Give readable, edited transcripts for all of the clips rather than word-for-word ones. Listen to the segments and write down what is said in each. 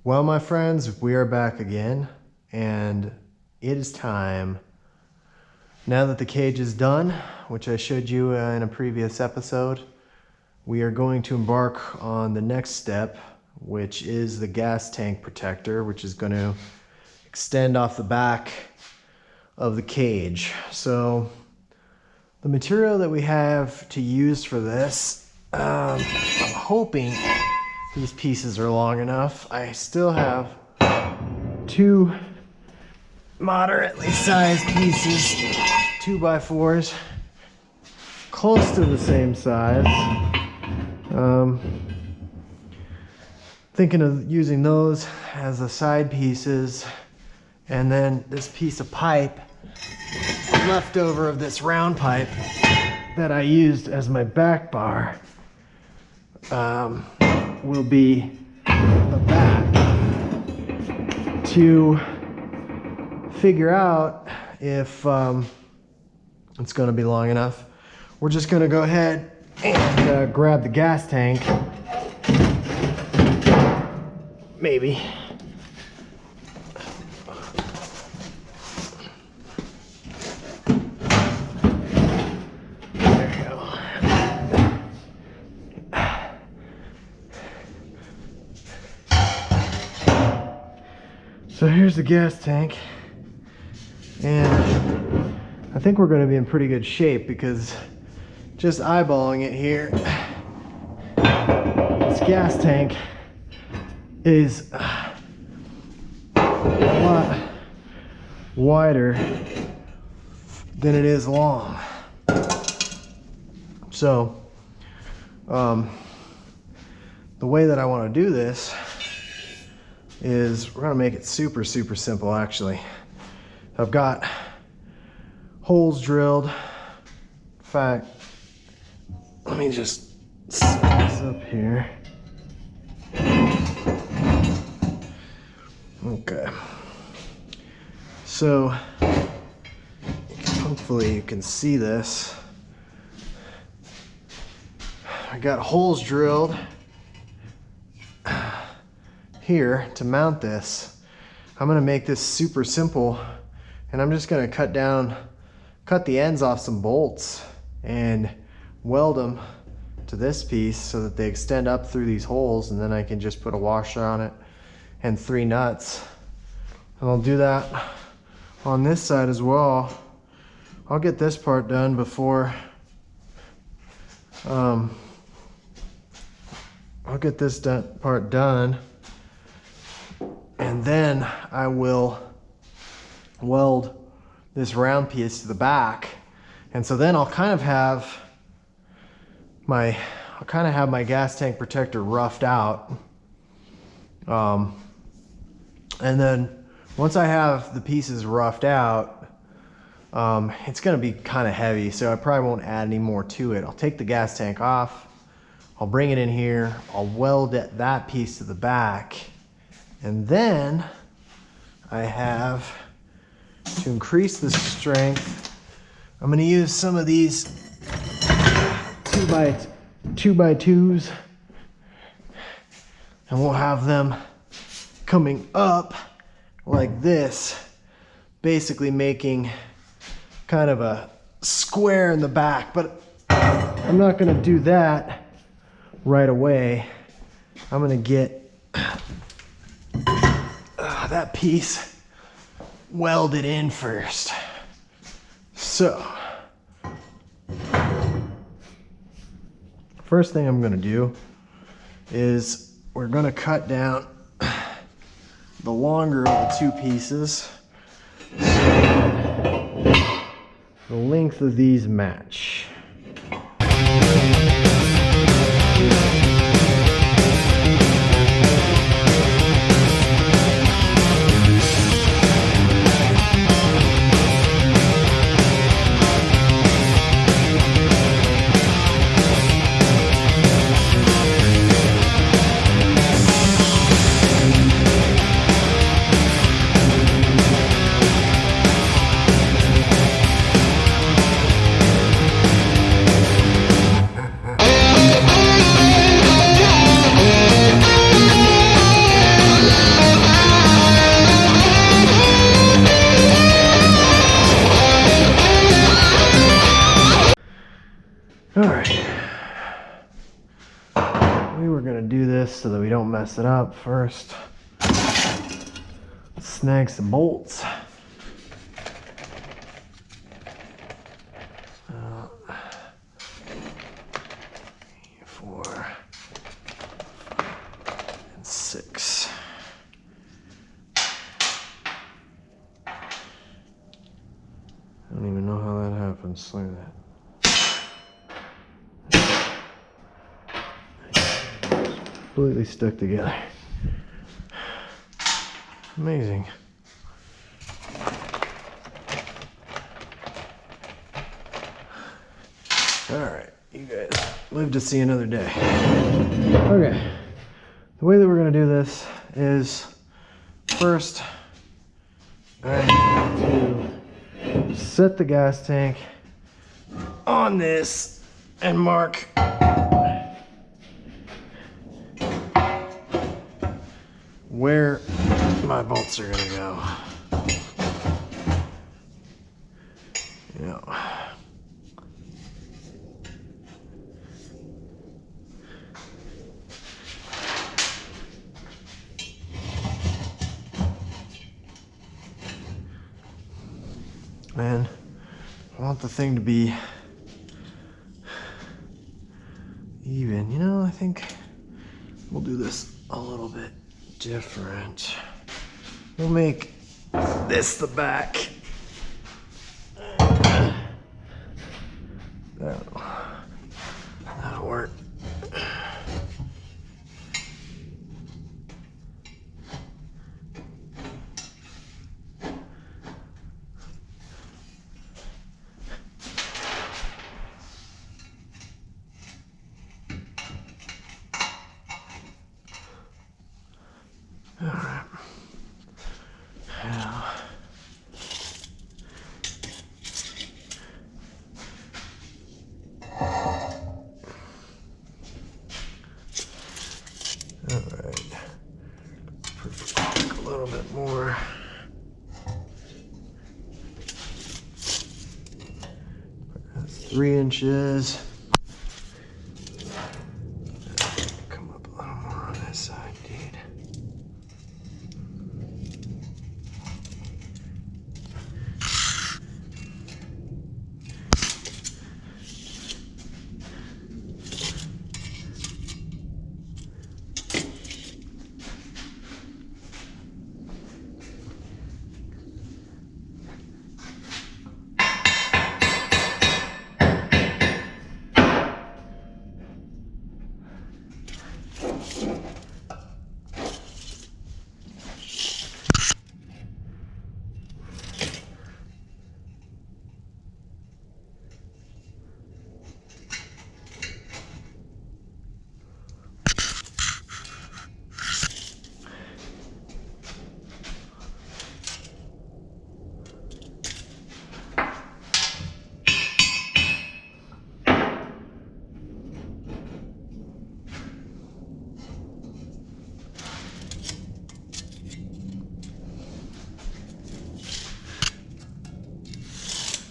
Well, my friends, we are back again, and it is time. Now that the cage is done, which I showed you in a previous episode, we are going to embark on the next step, which is the gas tank protector, which is going to extend off the back of the cage. So the material that we have to use for this, I'm hoping these pieces are long enough. I still have two moderately sized pieces, 2x4s, close to the same size. Thinking of using those as the side pieces, and then this piece of pipe, leftover of this round pipe that I used as my back bar, will be the back to figure out if it's going to be long enough. We're just going to go ahead and grab the gas tank, maybe. So here's the gas tank, and I think we're going to be in pretty good shape because just eyeballing it here, this gas tank is a lot wider than it is long. So the way that I want to do this is we're going to make it super simple. Actually, I've got holes drilled. In fact, let me just set this up here. Okay, so hopefully you can see this. I got holes drilled here to mount this. I'm going to make this super simple, and I'm just going to cut the ends off some bolts and weld them to this piece so that they extend up through these holes, and then I can just put a washer on it and 3 nuts. And I'll do that on this side as well. I'll get this part done before I'll get this part done, and then I will weld this round piece to the back. And so then I'll kind of have my gas tank protector roughed out. And then once I have the pieces roughed out, it's gonna be kind of heavy, so I probably won't add any more to it. I'll take the gas tank off, I'll bring it in here, I'll weld that piece to the back, and then I have, to increase the strength, I'm going to use some of these 2x2s, and we'll have them coming up like this, basically making kind of a square in the back. But I'm not going to do that right away. I'm going to get that piece welded in first. So first thing I'm going to do is we're going to cut down the longer of the 2 pieces so the length of these match. All right. We were gonna do this so that we don't mess it up. First, snag some bolts. Four and six. I don't even know how that happens. Look at that. Completely stuck together. Amazing. All right, you guys live to see another day. Okay, the way that we're gonna do this is first I have to set the gas tank on this and mark where my bolts are gonna go. Yeah. And I want the thing to be even. You know, I think we'll do this a little bit different. We'll make this the back. That'll work. All right. Now, all right. A little bit more. That's 3 inches. Come up a little more on this side, dude.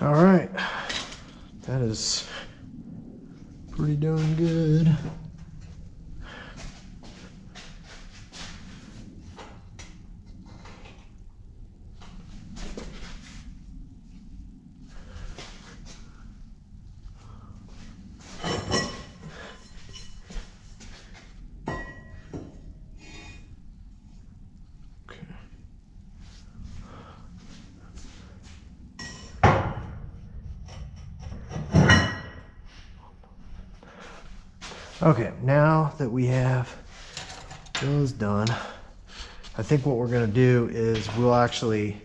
All right, that is pretty darn good. Okay, now that we have those done, I think what we're gonna do is we'll actually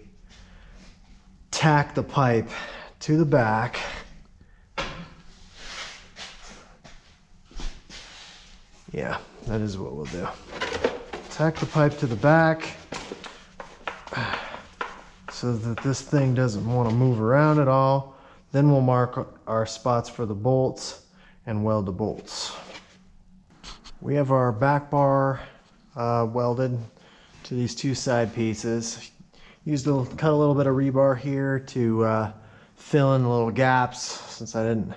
tack the pipe to the back. Yeah, that is what we'll do. Tack the pipe to the back so that this thing doesn't want to move around at all. Then we'll mark our spots for the bolts and weld the bolts. We have our back bar welded to these 2 side pieces. Cut a little bit of rebar here to fill in the little gaps, since I didn't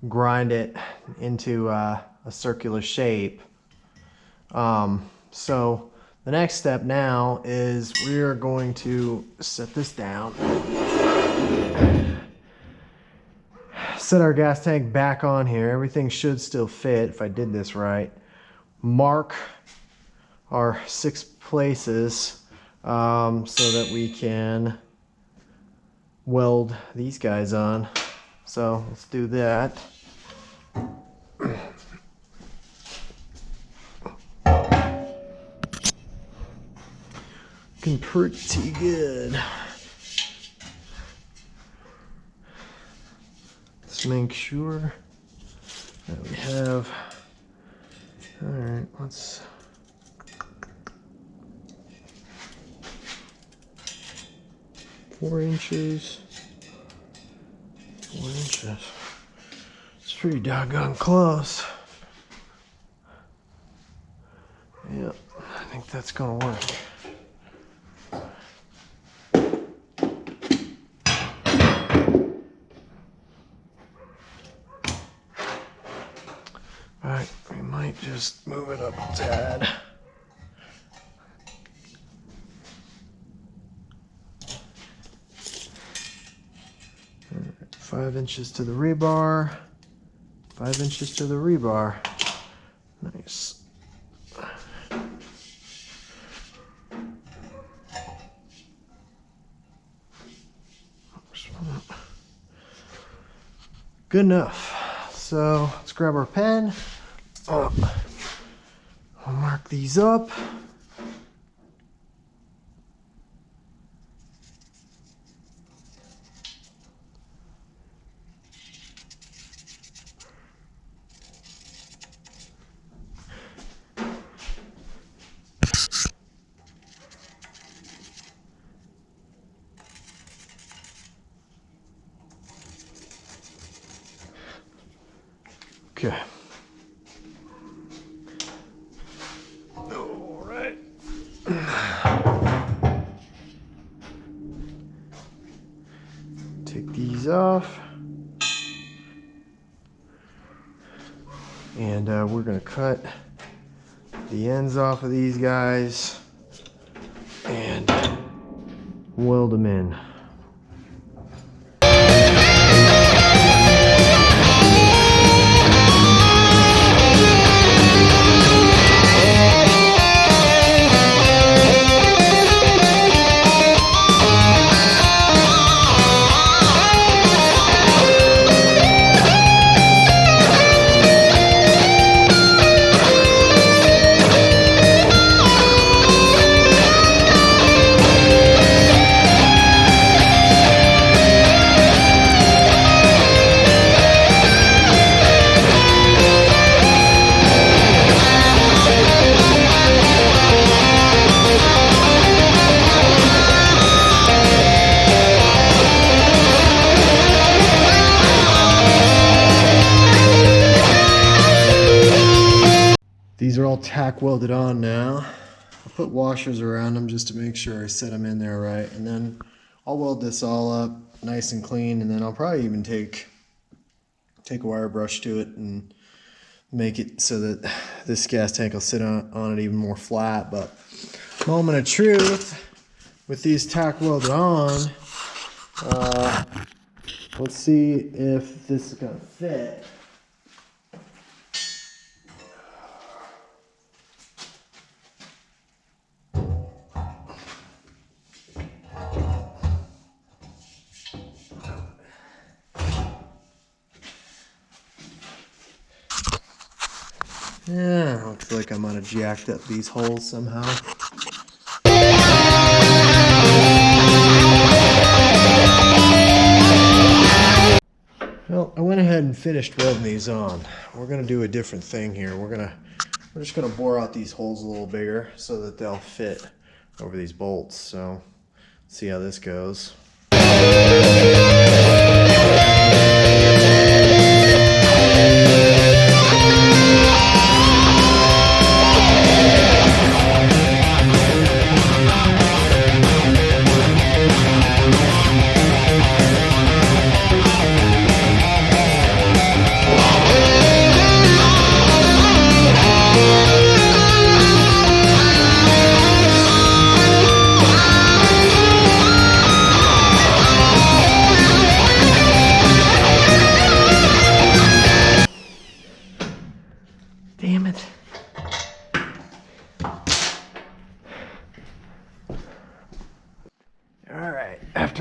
grind it into a circular shape. So the next step now is we're going to set this down, set our gas tank back on here. Everything should still fit if I did this right. Mark our 6 places so that we can weld these guys on. So let's do that. Looking pretty good. Let's make sure that we have, all right, let's, four inches. It's pretty doggone close. Yep, I think that's gonna work. Alright, we might just move it up a tad. Alright, 5 inches to the rebar, 5 inches to the rebar. Nice. Good enough. So let's grab our pen. I'll mark these up. Okay. All right. Take these off. And we're going to cut the ends off of these guys and weld them in. These are all tack welded on now. I'll put washers around them just to make sure I set them in there right. And then I'll weld this all up nice and clean, and then I'll probably even take a wire brush to it and make it so that this gas tank will sit on it even more flat. But moment of truth, with these tack welded on, let's see if this is gonna fit. Yeah, looks like I might have jacked up these holes somehow. Well, I went ahead and finished welding these on. We're gonna do a different thing here. We're just gonna bore out these holes a little bigger so that they'll fit over these bolts. So, let's see how this goes.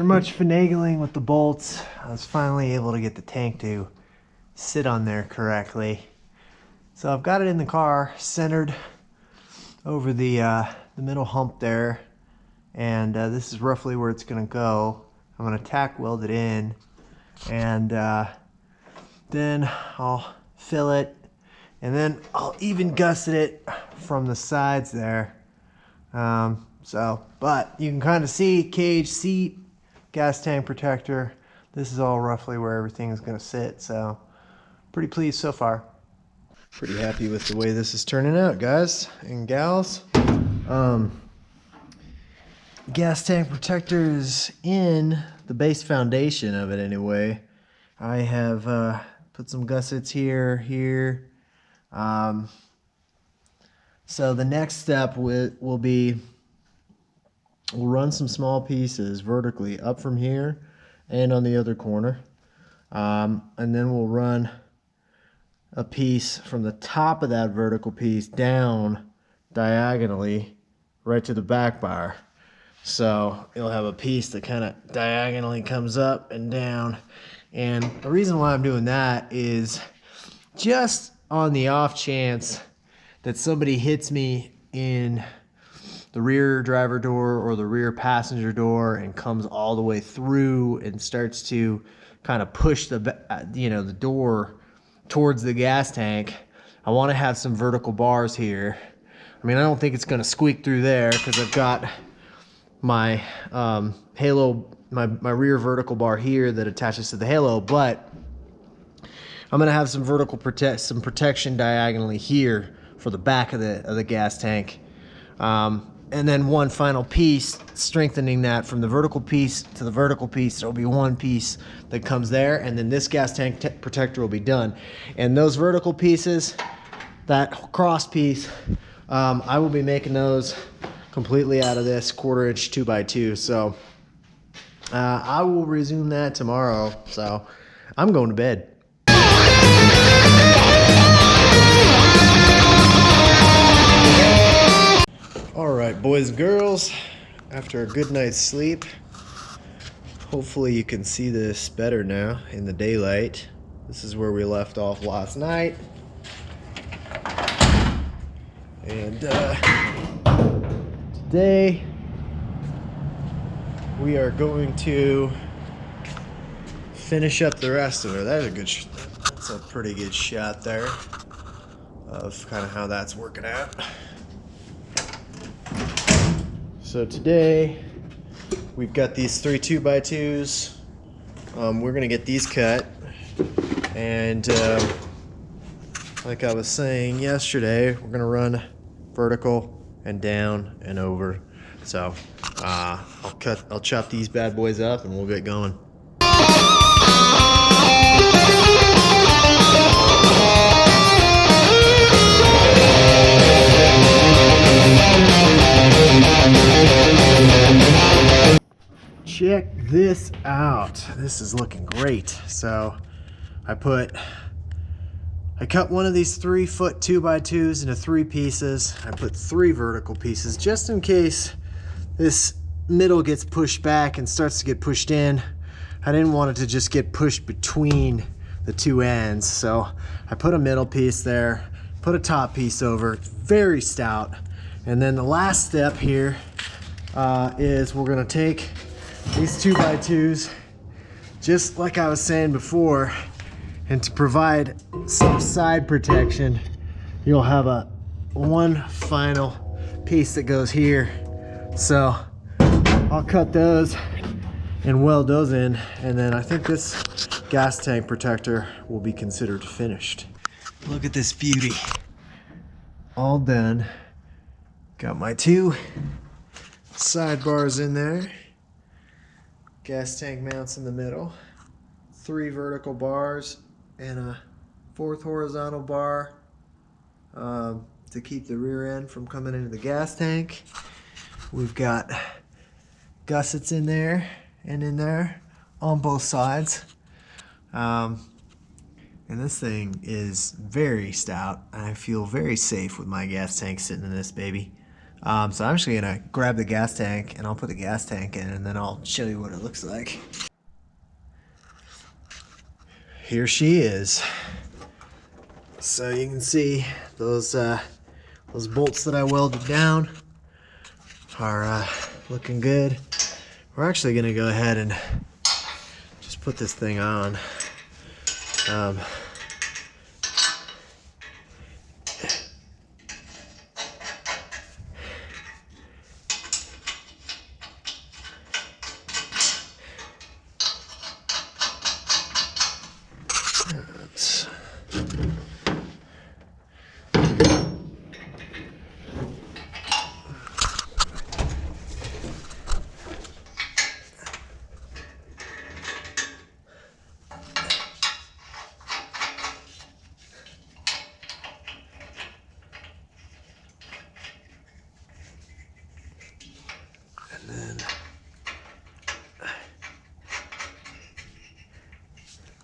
after much finagling with the bolts, I was finally able to get the tank to sit on there correctly. So I've got it in the car, centered over the middle hump there, and this is roughly where it's going to go. I'm going to tack weld it in, and then I'll fill it, and then I'll even gusset it from the sides there. But you can kind of see cage, seat, gas tank protector. This is all roughly where everything is going to sit, so pretty pleased so far. Pretty happy with the way this is turning out, guys and gals. Gas tank protector is in the base foundation of it anyway. I have put some gussets here. So the next step will be, we'll run some small pieces vertically up from here and on the other corner. And then we'll run a piece from the top of that vertical piece down diagonally right to the back bar. So you'll have a piece that kind of diagonally comes up and down. And the reason why I'm doing that is just on the off chance that somebody hits me in the rear driver door or the rear passenger door and comes all the way through and starts to kind of push the door towards the gas tank. I want to have some vertical bars here. I mean, I don't think it's going to squeak through there because I've got my halo, my rear vertical bar here that attaches to the halo, but I'm going to have some vertical protection diagonally here for the back of the gas tank. And then one final piece, strengthening that from the vertical piece to the vertical piece. There will be one piece that comes there, and then this gas tank protector will be done. And those vertical pieces, that cross piece, I will be making those completely out of this 1/4 inch 2x2. So I will resume that tomorrow. So I'm going to bed. Alright, boys and girls, after a good night's sleep, hopefully you can see this better now in the daylight. This is where we left off last night. And today we are going to finish up the rest of it. That's a pretty good shot there of kind of how that's working out. So today we've got these 3 2x2s. We're gonna get these cut, and like I was saying yesterday, we're gonna run vertical and down and over. So I'll chop these bad boys up and we'll get going. Check this out. This is looking great. So I cut one of these 3-foot 2x2s into 3 pieces. I put 3 vertical pieces just in case this middle gets pushed back and starts to get pushed in. I didn't want it to just get pushed between the 2 ends. So I put a middle piece there, put a top piece over. It's very stout. And then the last step here is we're gonna take these 2x2s, just like I was saying before, and to provide some side protection, you'll have one final piece that goes here. So I'll cut those and weld those in, and then I think this gas tank protector will be considered finished. Look at this beauty. All done. Got my 2 sidebars in there. Gas tank mounts in the middle. 3 vertical bars and a 4th horizontal bar to keep the rear end from coming into the gas tank. We've got gussets in there and in there on both sides. And this thing is very stout. I feel very safe with my gas tank sitting in this baby. So I'm actually gonna grab the gas tank and I'll put the gas tank in, and then I'll show you what it looks like. Here she is. So you can see those bolts that I welded down are looking good. We're actually gonna go ahead and just put this thing on. And then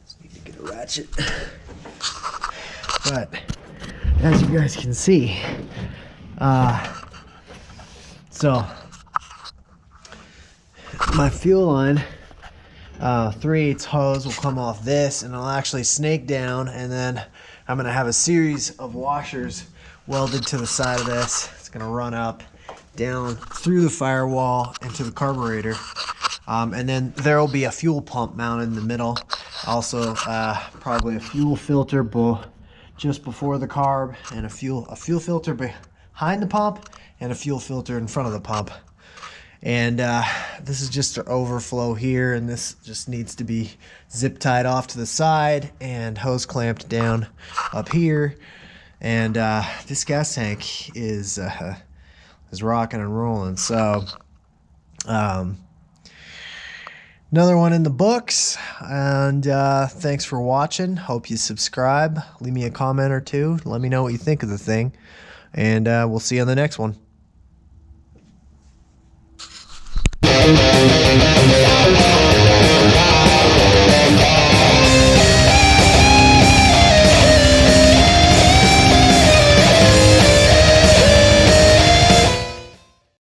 just need to get a ratchet. But as you guys can see, so my fuel line 3/8 hose will come off this, and it'll actually snake down, and then I'm gonna have a series of washers welded to the side of this. It's gonna run up, down through the firewall into the carburetor, and then there will be a fuel pump mounted in the middle. Also, probably a fuel filter just before the carb, and a fuel filter behind the pump, and a fuel filter in front of the pump. And this is just an overflow here, and this just needs to be zip tied off to the side and hose clamped down up here. And this gas tank is rocking and rolling. So another one in the books. And thanks for watching. Hope you subscribe. Leave me a comment or two. Let me know what you think of the thing, and we'll see you on the next one.